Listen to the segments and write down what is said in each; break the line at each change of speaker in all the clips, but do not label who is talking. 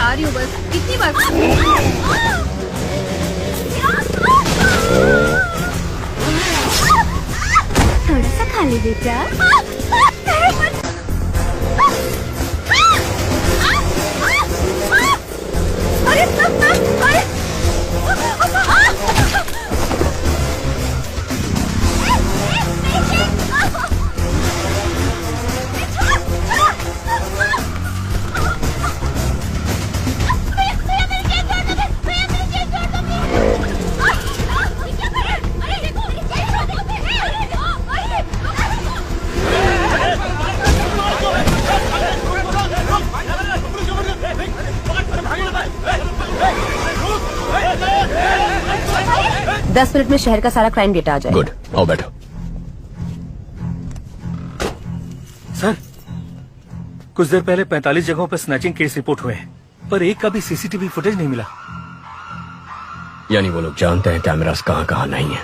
आ रही हूँ बस, इतनी बार।
थोड़ा सा खा ले बेटा। दस मिनट में शहर का सारा क्राइम डेटा आ जाएगा।
गुड, आओ बैठो।
सर, कुछ देर पहले 45 जगहों पर स्नैचिंग केस रिपोर्ट हुए हैं, पर एक का भी सीसीटीवी फुटेज नहीं मिला।
यानी वो लोग जानते हैं कैमरास कहाँ कहाँ नहीं है।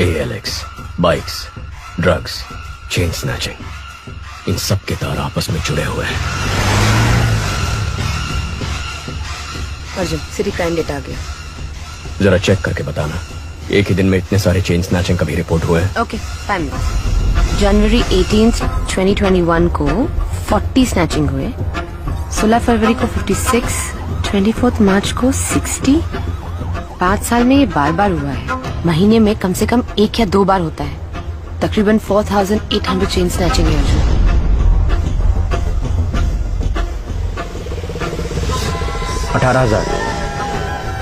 ALX, bikes, drugs, chain snatching, इन सब के तार आपस में जुड़े हुए हैं।
अर्जुन, सिटी क्राइम डेटा आ गया।
जरा चेक करके बताना, एक ही दिन में इतने सारे चेन स्नैचिंग कभी रिपोर्ट हुए हैं?
Okay, 5 minute. जनवरी 18, 2021 को 40 स्नैचिंग हुए, 16 फरवरी को 56, 24 मार्च को 60। 5 साल में ये बार बार हुआ है। महीने में कम से कम 1 या 2 बार होता है। तकरीबन 4800 चेन स्नैचिंग है अर्जुन।
18,000,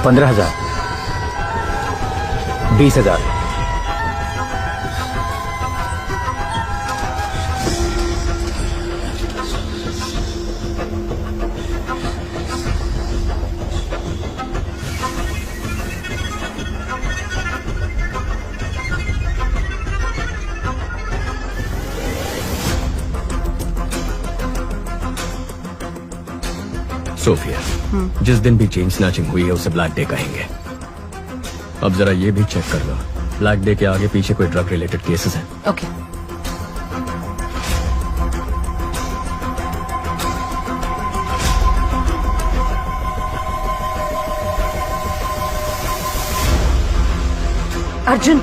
15,000, 20,000।
सोफिया, जिस दिन भी चेन स्नैचिंग हुई है उसे ब्लैक डे कहेंगे। अब जरा ये भी चेक कर लो, ब्लैक डे के आगे पीछे कोई ड्रग रिलेटेड केसेस हैं?
ओके। अर्जुन,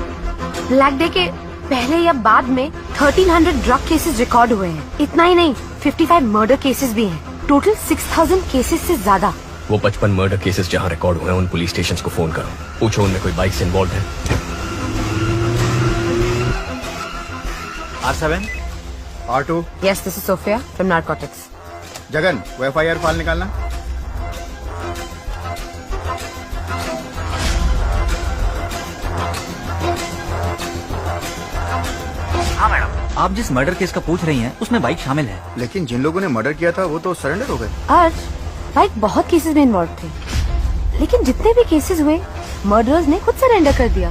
ब्लैक डे के पहले या बाद में 1300 ड्रग केसेस रिकॉर्ड हुए हैं। इतना ही नहीं, 55 मर्डर केसेस भी हैं। टोटल 6000 केसेस से ज्यादा।
वो 55 मर्डर केसेस जहाँ रिकॉर्ड हुए हैं उन पुलिस स्टेशंस को फोन करो, पूछो उनमें कोई बाइक से इन्वॉल्व है।
R7, R2।
Yes, this is Sophia from narcotics.
Jagan, वो FIR फाइल निकालना।
हाँ मैडम, आप जिस मर्डर केस का पूछ रही हैं उसमें बाइक शामिल है।
लेकिन जिन लोगों ने मर्डर किया था वो तो सरेंडर हो गए।
अर्ज, बाइक बहुत केसेस में इन्वॉल्व थे, लेकिन जितने भी केसेस हुए मर्डरर्स ने खुद सरेंडर कर दिया।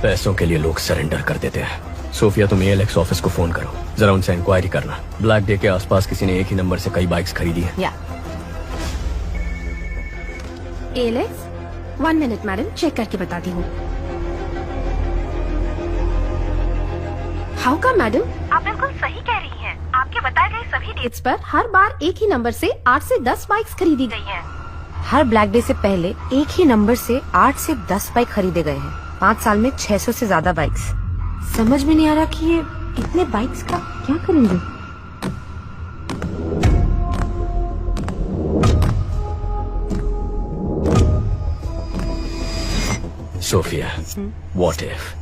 पैसों के लिए लोग सरेंडर कर देते हैं। सोफिया, तुम ALX ऑफिस को फोन करो, जरा उनसे इंक्वायरी करना, ब्लैक डे के आसपास किसी ने एक ही नंबर से कई बाइक्स खरीदी है।
या
ALX, 1 मिनट मैडम, चेक करके बताती हूँ। हाउ का मैडम? आप बिल्कुल सही कह रही हैं। आपके बताए गए सभी डेट्स पर हर बार एक ही नंबर से 8 से 10 बाइक्स खरीदी गई हैं।
हर ब्लैक डे से पहले एक ही नंबर से 8 से 10 बाइक खरीदे गए हैं। 5 साल में 600 से ज्यादा बाइक्स। समझ में नहीं आ रहा कि ये इतने बाइक्स का क्या करेंगे।
सोफिया, व्हाट इफ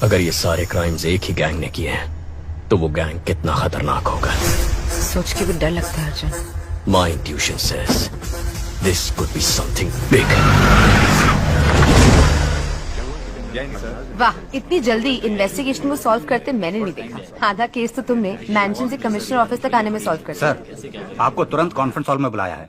अगर ये सारे क्राइम्स एक ही गैंग ने किए हैं, तो वो गैंग कितना खतरनाक होगा।
सोच के भी डर लगता है Arjun.
My intuition says this could be something big.
वाह, इतनी जल्दी इन्वेस्टिगेशन को सॉल्व करते मैंने नहीं देखा। आधा केस तो तुमने मैंशन से कमिश्नर ऑफिस तक आने में सॉल्व कर दिया।
सर, आपको तुरंत कॉन्फ्रेंस हॉल में बुलाया है।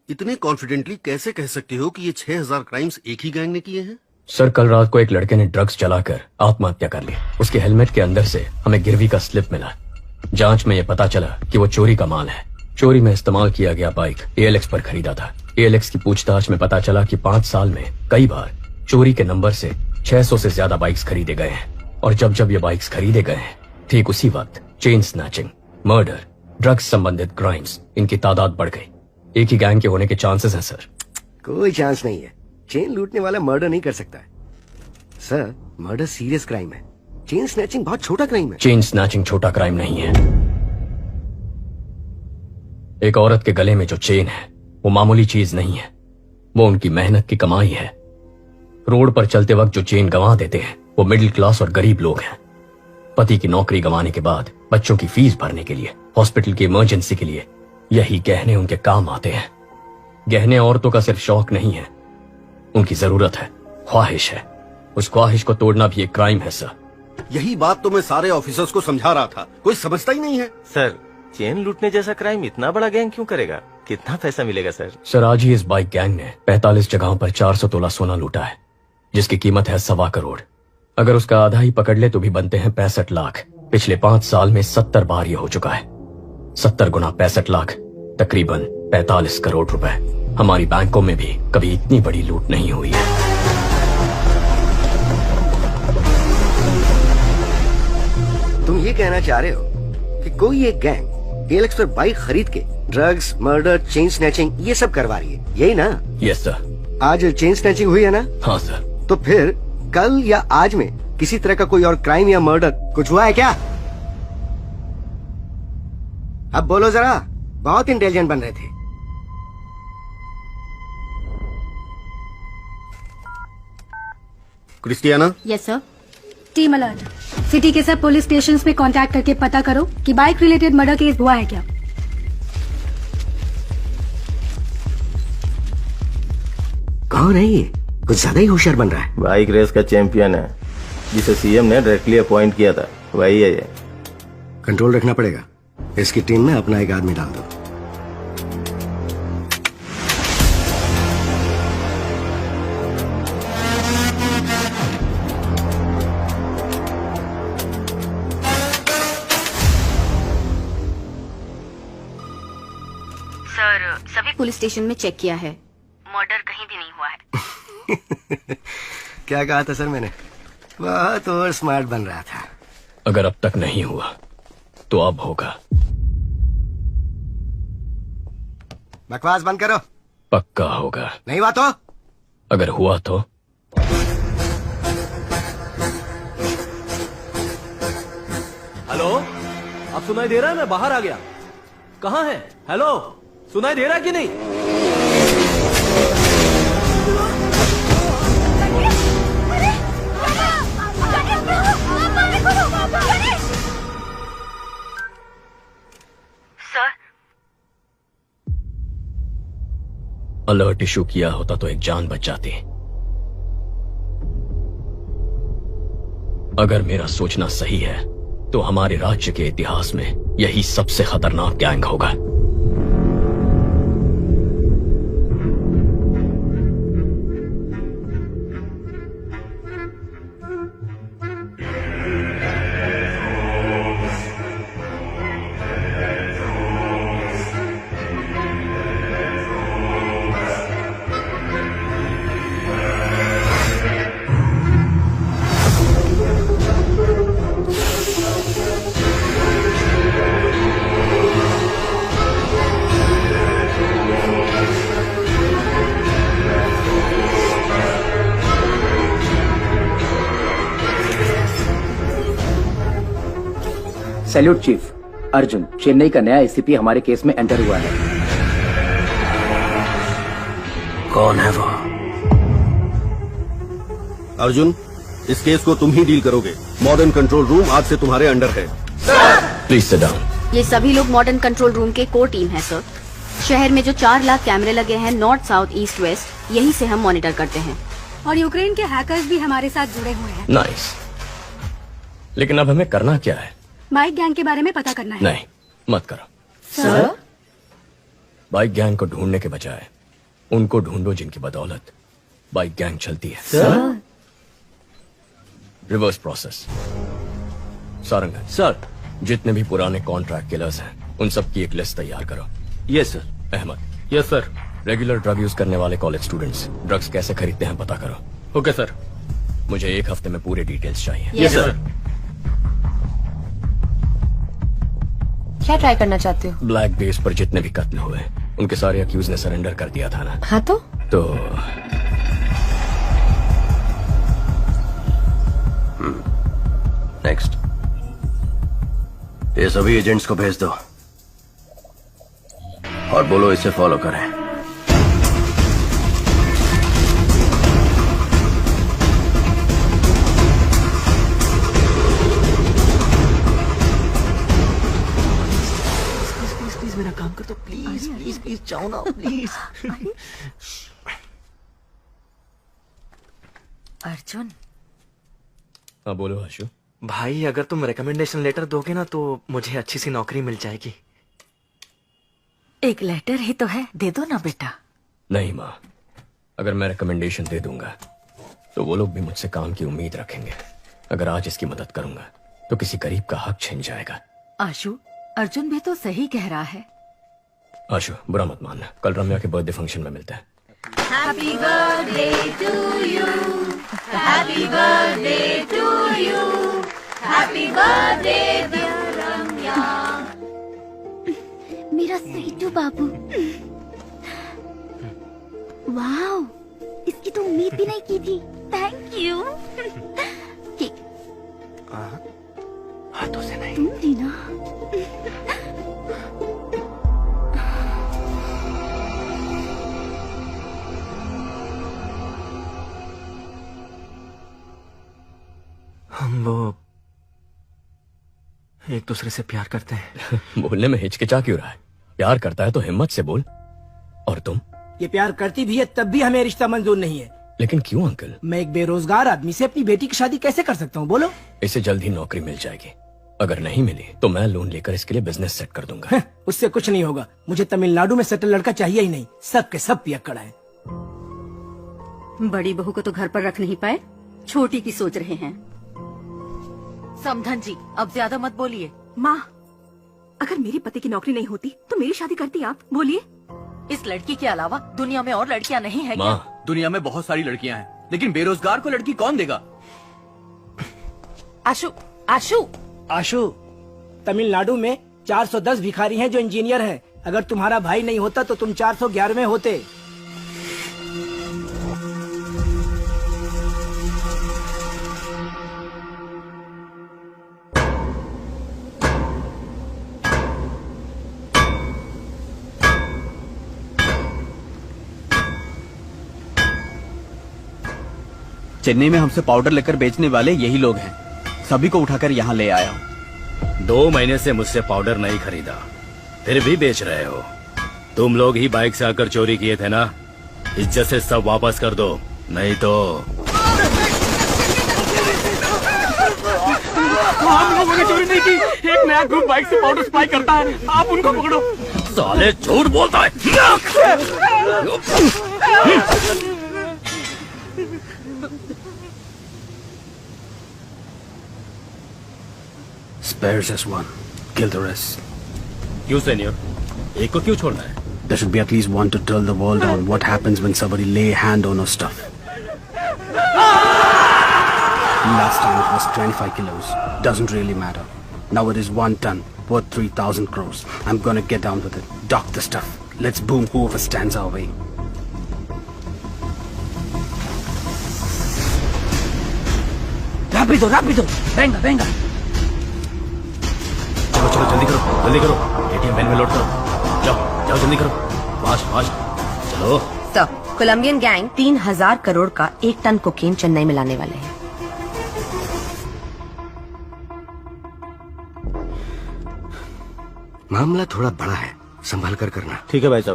इतने कॉन्फिडेंटली कैसे कह सकते हो कि ये 6000 क्राइम्स एक ही गैंग ने किए हैं?
सर, कल रात को एक लड़के ने ड्रग्स चलाकर आत्महत्या कर ली। उसके हेलमेट के अंदर से हमें गिरवी का स्लिप मिला। जांच में ये पता चला कि वो चोरी का माल है। चोरी में इस्तेमाल किया गया बाइक ALX पर खरीदा था। ALX की पूछताछ में पता चला कि 5 साल में कई बार चोरी के नंबर से 600 से ज्यादा बाइक्स खरीदे गए हैं। और जब जब ये बाइक्स खरीदे गए हैं, ठीक उसी वक्त चेन स्नैचिंग, मर्डर, ड्रग्स संबंधित क्राइम्स, इनकी तादाद बढ़ गई। एक ही गैंग के होने के चांसेस हैं सर।
कोई चांस नहीं है। चेन लूटने वाला मर्डर नहीं कर सकता है सर। मर्डर सीरियस क्राइम है। चेन स्नैचिंग बहुत छोटा क्राइम है।
चेन स्नैचिंग छोटा क्राइम नहीं है। एक औरत के गले में जो चेन है वो मामूली चीज नहीं है, वो उनकी मेहनत की कमाई है। रोड पर चलते वक्त जो चेन गंवा देते हैं वो मिडिल क्लास और गरीब लोग हैं। पति की नौकरी गंवाने के बाद बच्चों की फीस भरने के लिए, हॉस्पिटल की इमरजेंसी के लिए यही गहने उनके काम आते हैं। गहने औरतों का सिर्फ शौक नहीं है, उनकी जरूरत है, ख्वाहिश है। उस ख्वाहिश को तोड़ना भी एक क्राइम है सर।
यही बात तो मैं सारे ऑफिसर्स को समझा रहा था, कोई समझता ही नहीं है।
सर, चेन लूटने जैसा क्राइम इतना बड़ा गैंग क्यों करेगा? कितना पैसा मिलेगा सर?
सर, आज ही इस बाइक गैंग ने 45 जगहों पर 400 तोला सोना लूटा है, जिसकी कीमत है 1.25 करोड़। अगर उसका आधा ही पकड़ ले तो भी बनते हैं 65 लाख। पिछले 5 साल में 70 बार ये हो चुका है। 70 गुना 65 लाख, तकरीबन 45 करोड़ रुपए। हमारी बैंकों में भी कभी इतनी बड़ी लूट नहीं हुई है।
तुम ये कहना चाह रहे हो कि कोई एक गैंग एलेक्स पर बाइक खरीद के ड्रग्स, मर्डर, चेन स्नैचिंग ये सब करवा रही है, यही ना?
Yes sir.
आज चेन स्नैचिंग हुई है ना?
हाँ सर।
तो फिर कल या आज में किसी तरह का कोई और क्राइम या मर्डर कुछ हुआ है क्या? अब बोलो जरा, बहुत इंटेलिजेंट बन रहे थे।
Christiana,
yes sir.
Team alert, city के सब पुलिस स्टेशंस में कांटेक्ट करके पता करो कि बाइक रिलेटेड मर्डर केस हुआ है क्या।
कौन है ये? कुछ ज्यादा ही होशियार बन रहा है।
बाइक रेस का चैंपियन है, जिसे सीएम ने डायरेक्टली अपॉइंट किया था, वही है ये।
कंट्रोल रखना पड़ेगा। इसकी टीम में अपना एक आदमी डाल दो।
सर, सभी पुलिस स्टेशन में चेक किया है, मर्डर कहीं भी नहीं हुआ है।
क्या कहा था सर मैंने? बहुत और स्मार्ट बन रहा था।
अगर अब तक नहीं हुआ तो अब होगा।
बकवास बंद करो।
पक्का होगा।
नहीं हुआ तो?
अगर हुआ तो?
हेलो, अब सुनाई दे रहा है? मैं बाहर आ गया। कहाँ है? हेलो, सुनाई दे रहा है कि नहीं?
सर,
अलर्ट इशू किया होता तो एक जान बच जाती। अगर मेरा सोचना सही है तो हमारे राज्य के इतिहास में यही सबसे खतरनाक गैंग होगा।
Salute chief. अर्जुन, चेन्नई का नया एसीपी हमारे केस में एंटर हुआ है।
कौन है वो?
अर्जुन, इस केस को तुम ही डील करोगे। मॉडर्न कंट्रोल रूम आज से तुम्हारे अंडर है।
Please sit down.
ये सभी लोग मॉडर्न कंट्रोल रूम के कोर टीम है सर। शहर में जो 4 लाख कैमरे लगे हैं नॉर्थ, साउथ, ईस्ट, वेस्ट, यही से हम मॉनिटर करते हैं।
और यूक्रेन के हैकर्स भी हमारे साथ जुड़े हुए हैं।
नाइस। लेकिन अब हमें करना क्या है?
बाइक गैंग के बारे में पता करना है।
नहीं, मत करो
सर,
बाइक गैंग को ढूंढने के बजाय उनको ढूंढो जिनकी बदौलत बाइक गैंग चलती है।
Sir,
reverse process. Sarangan
sir.
जितने भी पुराने कॉन्ट्रैक्ट किलर्स हैं उन सब की एक लिस्ट तैयार करो।
Yes sir.
Ahmad,
yes sir.
Regular drug use करने वाले कॉलेज स्टूडेंट्स ड्रग्स कैसे खरीदते हैं पता करो।
Okay sir.
मुझे 1 हफ्ते में पूरे डिटेल्स चाहिए।
Yes sir.
क्या ट्राई करना चाहते हो?
ब्लैक बेस पर जितने भी कत्ल हुए उनके सारे अक्यूज ने सरेंडर कर दिया था ना।
हाँ तो
नेक्स्ट
ये सभी एजेंट्स को भेज दो और बोलो इसे फॉलो करें।
प्लीज मेरा काम कर दो, प्लीज प्लीज प्लीज, जाओ ना प्लीज।
अर्जुन
हाँ बोलो आशु।
भाई अगर तुम रिकमेंडेशन लेटर दोगे ना तो मुझे अच्छी सी नौकरी मिल जाएगी।
एक लेटर ही तो है, दे दो ना बेटा।
नहीं माँ, अगर मैं रिकमेंडेशन दे दूंगा तो वो लोग भी मुझसे काम की उम्मीद रखेंगे। अगर आज इसकी मदद करूंगा तो किसी गरीब का हक छिन जाएगा।
आशु, अर्जुन भी तो सही कह रहा है।
आशु बुरा मत मानना, कल रम्या के बर्थडे फंक्शन में मिलता है।
Happy birthday to you. Happy birthday to you. Happy birthday dear Ramya. मेरा सहीटू बाबू। वाओ, इसकी तो उम्मीद भी नहीं की थी। Thank you.
हाथों से नहीं।
तुम भी ना।
हम वो एक दूसरे से प्यार करते हैं।
बोलने में हिचकिचा क्यों रहा है? प्यार करता है तो हिम्मत से बोल। और तुम?
ये प्यार करती भी है तब भी हमें रिश्ता मंजूर नहीं है।
लेकिन क्यों अंकल?
मैं एक बेरोजगार आदमी से अपनी बेटी की शादी कैसे कर सकता हूँ बोलो?
इसे जल्द ही नौकरी मिल जाएगी। अगर नहीं मिली तो मैं लोन लेकर इसके लिए बिजनेस सेट कर दूंगा।
उससे कुछ नहीं होगा। मुझे तमिलनाडु में सेटल लड़का चाहिए ही नहीं। सब के सब पियक्कड़ है।
बड़ी बहू को तो घर पर रख नहीं पाए, छोटी की सोच रहे हैं। समधन जी, अब ज्यादा मत बोलिए।
माँ, अगर मेरे पति की नौकरी नहीं होती तो मेरी शादी करती आप? बोलिए।
इस लड़की के अलावा दुनिया में और लड़कियां नहीं है क्या?
दुनिया में बहुत सारी लड़कियां हैं, लेकिन बेरोजगार को लड़की कौन देगा?
आशु, आशु,
आशु, तमिलनाडु में 410 भिखारी हैं जो इंजीनियर हैं। अगर तुम्हारा भाई नहीं होता तो तुम 411वें होते।
चेन्नई में हमसे पाउडर लेकर बेचने वाले यही लोग हैं। सभी को उठाकर यहाँ ले आया हूँ।
2 महीने से मुझसे पाउडर नहीं खरीदा, फिर भी बेच रहे हो। तुम लोग ही बाइक से आकर चोरी किए थे ना? इज्जत से सब वापस कर दो, नहीं तो।
हम लोगों ने चोरी नहीं की। एक नया ग्रुप बाइक से पाउडर सप्लाई करता है, आप उनको पकड़ो।
साले झूठ बोलता है।
Spare just one. Kill the rest.
क्यों सीनियर? एक को क्यों छोड़ना है?
There should be at least one to tell the world on what happens when somebody lay hand on our stuff. Last time it was 25 kilos. Doesn't really matter. Now it is 1 ton, worth 3,000 crores. I'm gonna get down with it. Dock the stuff. Let's boom whoever stands our way.
Rápido, rápido. Venga, venga.
चलो चलो जल्दी करो, जल्दी करो। ATM van में load करो। जाओ जाओ जल्दी करो, फास्ट फास्ट चलो।
तो कोलंबियन गैंग 3000 करोड़ का 1 टन कोकेन चेन्नई में लाने वाले हैं।
मामला थोड़ा बड़ा है, संभाल कर करना।
ठीक है भाई साहब।